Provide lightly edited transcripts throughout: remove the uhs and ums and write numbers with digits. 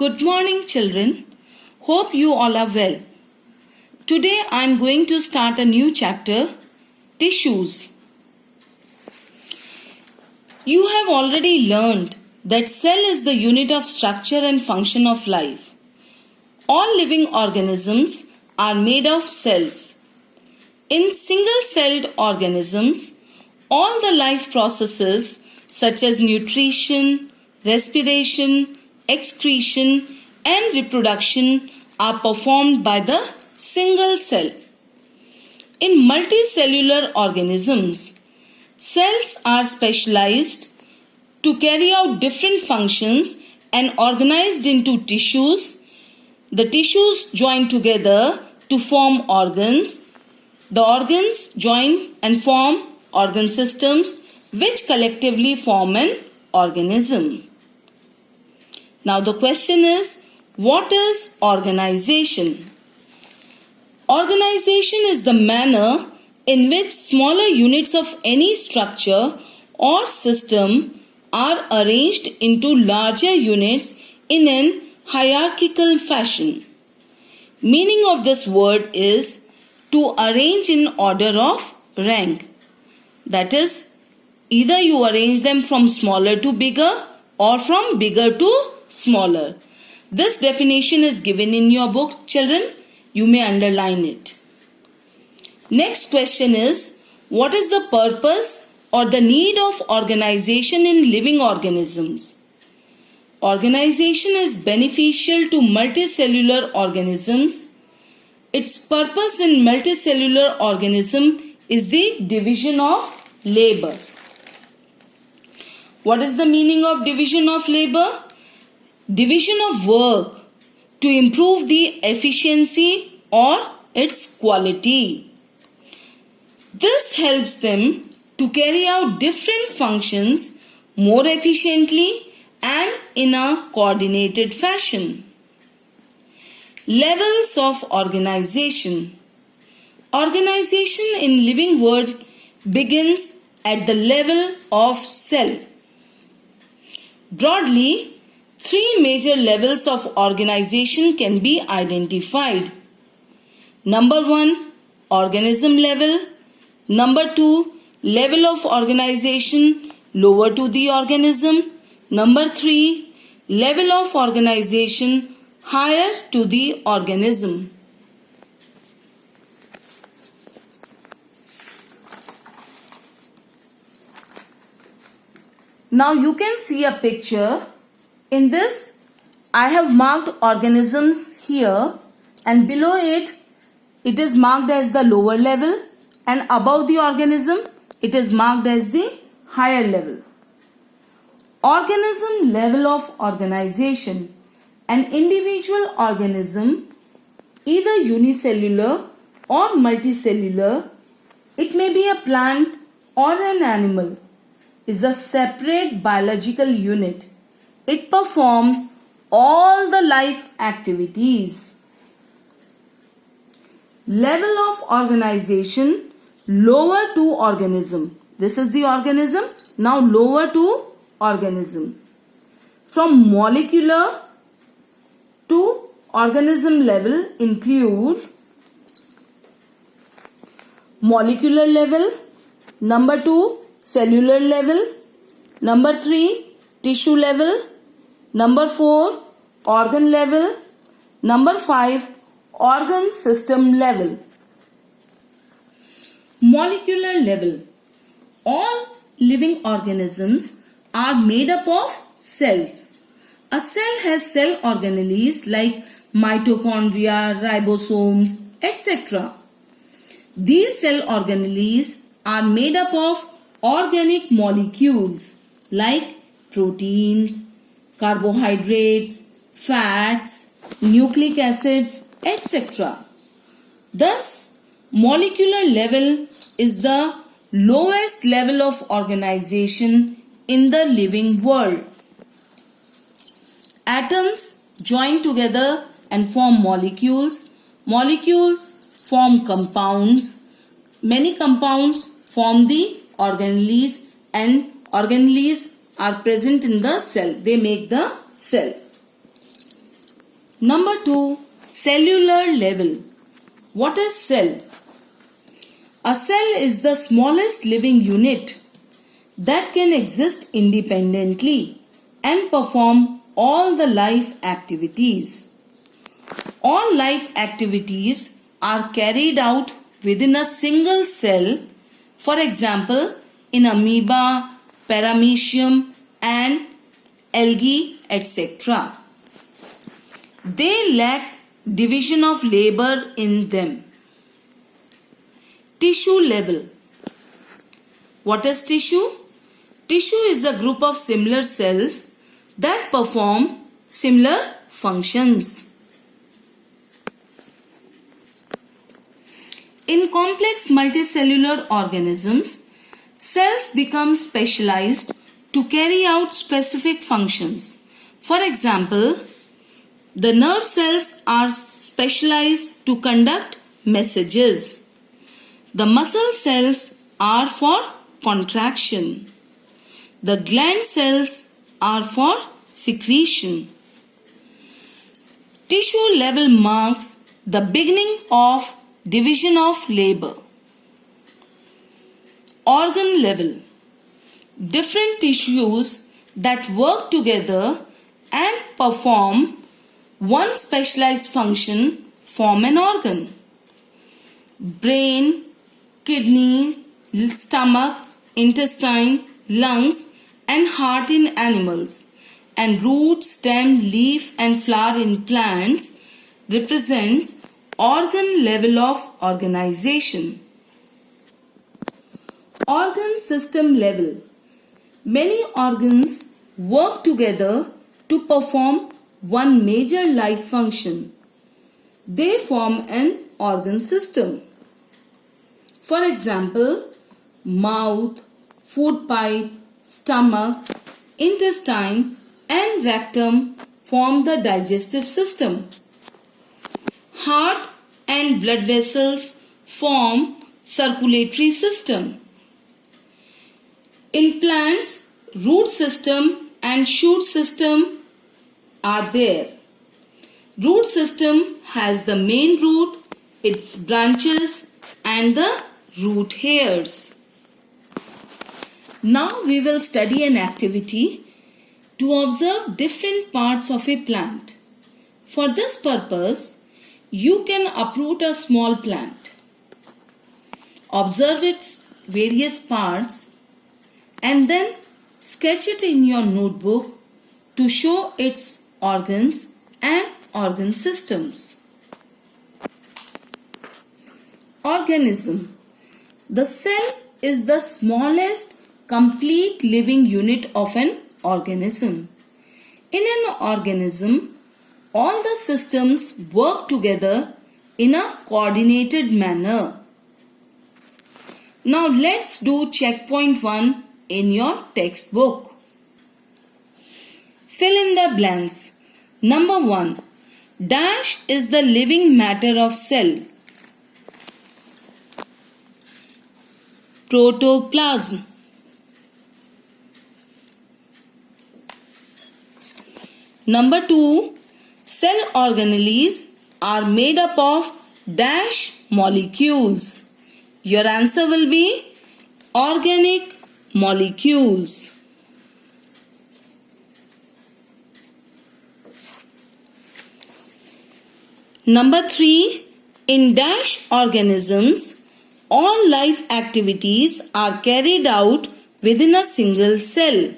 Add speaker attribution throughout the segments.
Speaker 1: Good morning, children. Hope you all are well. Today I am going to start a new chapter, Tissues. You have already learned that cell is the unit of structure and function of life. All living organisms are made of cells. In single-celled organisms, all the life processes such as nutrition, respiration, excretion and reproduction are performed by the single cell. In multicellular organisms, cells are specialized to carry out different functions and organized into tissues. The tissues join together to form organs. The organs join and form organ systems which collectively form an organism. Now the question is, what is organization? Organization is the manner in which smaller units of any structure or system are arranged into larger units in an hierarchical fashion. Meaning of this word is to arrange in order of rank. That is, either you arrange them from smaller to bigger or from bigger to smaller. This definition is given in your book, children. You may underline it. Next question is, what is the purpose or the need of organization in living organisms? Organization is beneficial to multicellular organisms. Its purpose in multicellular organism is the division of labor. What is the meaning of division of labor? Division of work to improve the efficiency or its quality. This helps them to carry out different functions more efficiently and in a coordinated fashion. Levels of organization. Organization in living world begins at the level of cell. Broadly, three major levels of organization can be identified. Number 1, organism level. Number 2, level of organization lower to the organism. Number 3, level of organization higher to the organism. Now you can see a picture. In this, I have marked organisms here, and below it is marked as the lower level, and above the organism it is marked as the higher level. Organism level of organization. An individual organism, either unicellular or multicellular, it may be a plant or an animal, is a separate biological unit. It performs all the life activities. Level of organization lower to organism. This is the organism. Now lower to organism. From molecular to organism level include molecular level. Number 2, cellular level. Number 3, tissue level. Number 4, organ level. Number 5, organ system level. Molecular level. All living organisms are made up of cells. A cell has cell organelles like mitochondria, ribosomes, etc. These cell organelles are made up of organic molecules like proteins, carbohydrates, fats, nucleic acids, etc. Thus, molecular level is the lowest level of organization in the living world. Atoms join together and form molecules. Molecules form compounds. Many compounds form the organelles, and organelles are present in the cell. They make the cell. Number 2, cellular level. What is cell? A cell is the smallest living unit that can exist independently and perform all the life activities. All life activities are carried out within a single cell, for example, in amoeba, paramecium, and algae, etc. They lack division of labor in them. Tissue level. What is tissue? Tissue is a group of similar cells that perform similar functions. In complex multicellular organisms, cells become specialized to carry out specific functions. For example, the nerve cells are specialized to conduct messages. The muscle cells are for contraction. The gland cells are for secretion. Tissue level marks the beginning of division of labor. Organ level. Different tissues that work together and perform one specialized function form an organ. Brain, kidney, stomach, intestine, lungs and heart in animals, and root, stem, leaf and flower in plants represents organ level of organization. Organ system level. Many organs work together to perform one major life function. They form an organ system. For example, mouth, food pipe, stomach, intestine and rectum form the digestive system. Heart and blood vessels form circulatory system. In plants, root system and shoot system are there. Root system has the main root, its branches and the root hairs. Now we will study an activity to observe different parts of a plant. For this purpose, you can uproot a small plant. Observe its various parts and then sketch it in your notebook to show its organs and organ systems. Organism. The cell is the smallest complete living unit of an organism. In an organism, all the systems work together in a coordinated manner. Now let's do checkpoint 1 in your textbook. Fill in the blanks. Number 1. Dash is the living matter of cell. Protoplasm. Number 2. Cell organelles are made up of dash molecules. Your answer will be organic molecules. Number 3. In dash organisms, all life activities are carried out within a single cell.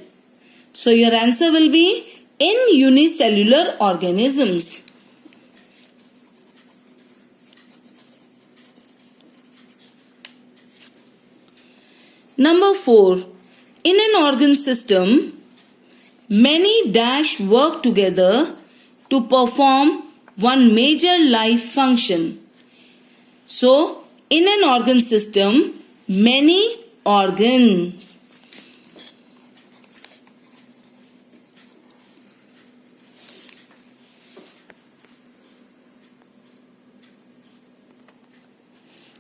Speaker 1: So your answer will be in unicellular organisms. Number 4. In an organ system, many dash work together to perform one major life function. So, in an organ system, many organs.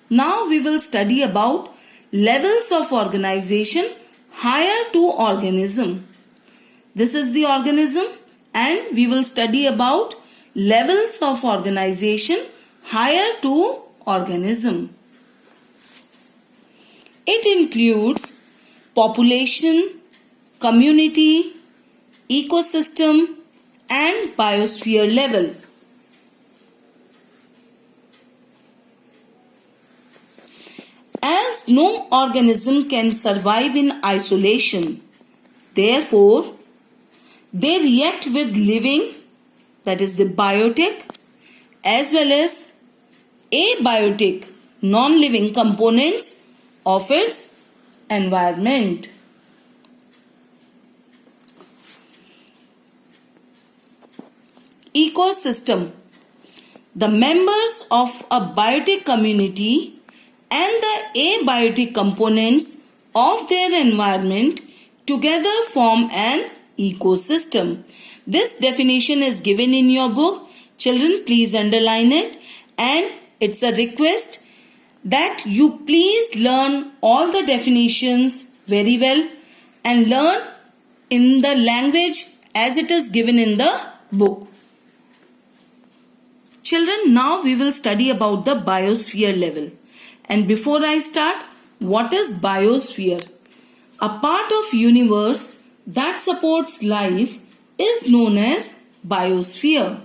Speaker 1: Now we will study about levels of organization higher to organism. This is the organism and we will study about levels of organization higher to organism. It includes population, community, ecosystem and biosphere level. As no organism can survive in isolation, therefore, they react with living, that is the biotic, as well as abiotic, non-living components of its environment. Ecosystem. The members of a biotic community and the abiotic components of their environment together form an ecosystem. This definition is given in your book. Children, please underline it, and it's a request that you please learn all the definitions very well and learn in the language as it is given in the book. Children, now we will study about the biosphere level. And before I start, what is biosphere? A part of universe that supports life is known as biosphere.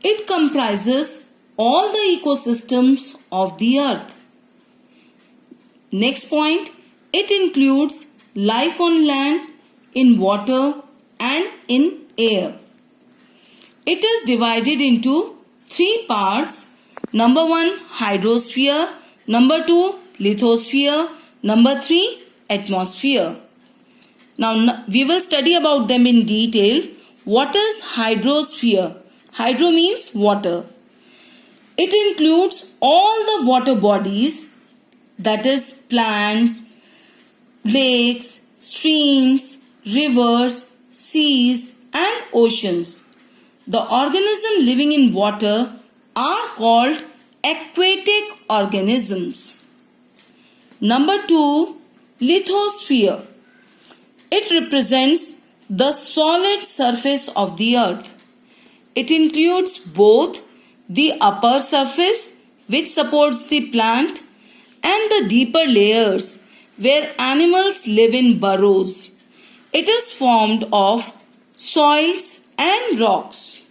Speaker 1: It comprises all the ecosystems of the earth. Next point, it includes life on land, in water and in air. It is divided into 3 parts. Number 1, hydrosphere. Number 2, lithosphere. Number 3, atmosphere. Now we will study about them in detail. What is hydrosphere? Hydro means water. It includes all the water bodies, that is plants, lakes, streams, rivers, seas and oceans. The organisms living in water are called aquatic organisms. Number 2, lithosphere. It represents the solid surface of the earth. It includes both the upper surface, which supports the plant, and the deeper layers where animals live in burrows. It is formed of soils and rocks.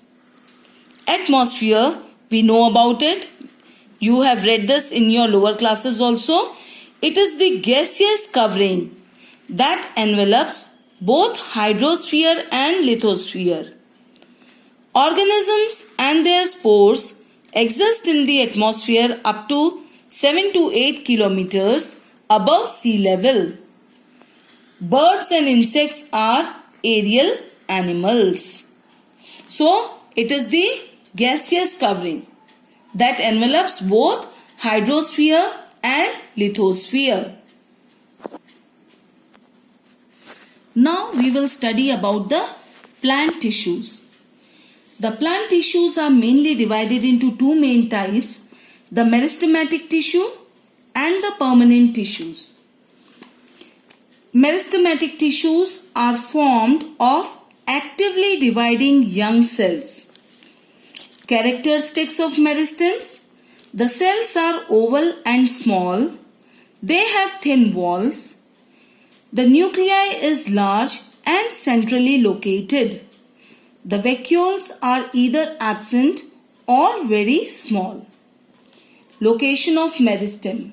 Speaker 1: Atmosphere, we know about it. You have read this in your lower classes also. It is the gaseous covering that envelops both hydrosphere and lithosphere. Organisms and their spores exist in the atmosphere up to 7 to 8 kilometers above sea level. Birds and insects are aerial animals. So, it is the gaseous covering that envelops both hydrosphere and lithosphere. Now we will study about the plant tissues. The plant tissues are mainly divided into 2 main types, the meristematic tissue and the permanent tissues. Meristematic tissues are formed of actively dividing young cells. Characteristics of meristems: the cells are oval and small. They have thin walls. The nuclei is large and centrally located. The vacuoles are either absent or very small. Location of meristem: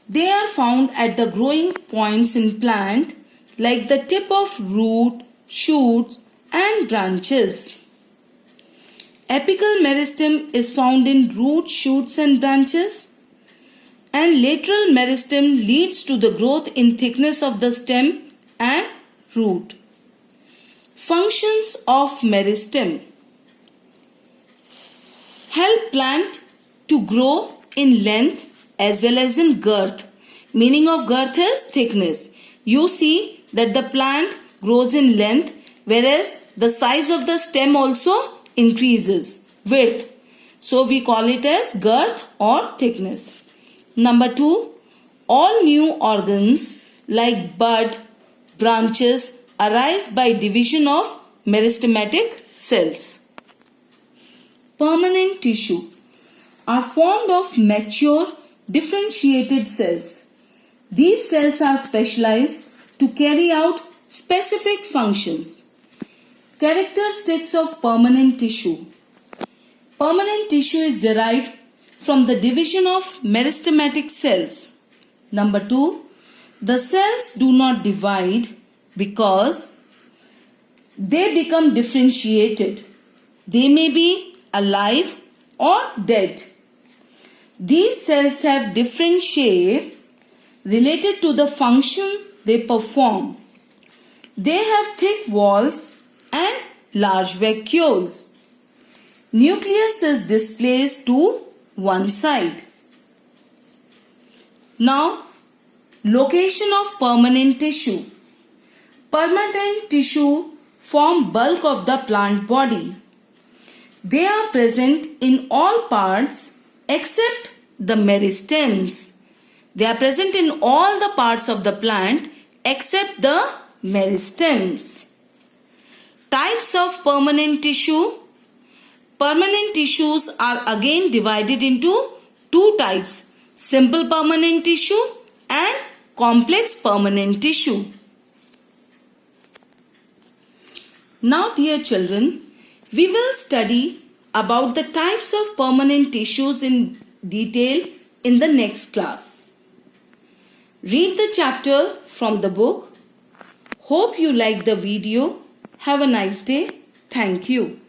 Speaker 1: they are found at the growing points in plant like the tip of root, shoots and branches. Apical meristem is found in root, shoots and branches, and lateral meristem leads to the growth in thickness of the stem and root. Functions of meristem: help plant to grow in length as well as in girth. Meaning of girth is thickness. You see that the plant grows in length, whereas the size of the stem also increases, width. So we call it as girth or thickness. Number 2, all new organs like bud, branches arise by division of meristematic cells. permanent tissue are formed of mature, differentiated cells. These cells are specialized to carry out specific functions. Characteristics of permanent tissue. Permanent tissue is derived from the division of meristematic cells. Number 2, the cells do not divide because they become differentiated. They may be alive or dead. These cells have different shape related to the function they perform. They have thick walls and large vacuoles. Nucleus is displaced to one side. Now, location of permanent tissue. Permanent tissue form bulk of the plant body. They are present in all parts except the meristems. They are present in all the parts of the plant except the meristems. Types of permanent tissue. Permanent tissues are again divided into two types: simple permanent tissue and complex permanent tissue. Now, dear children, we will study about the types of permanent tissues in detail in the next class. Read the chapter from the book. Hope you like the video. Have a nice day. Thank you.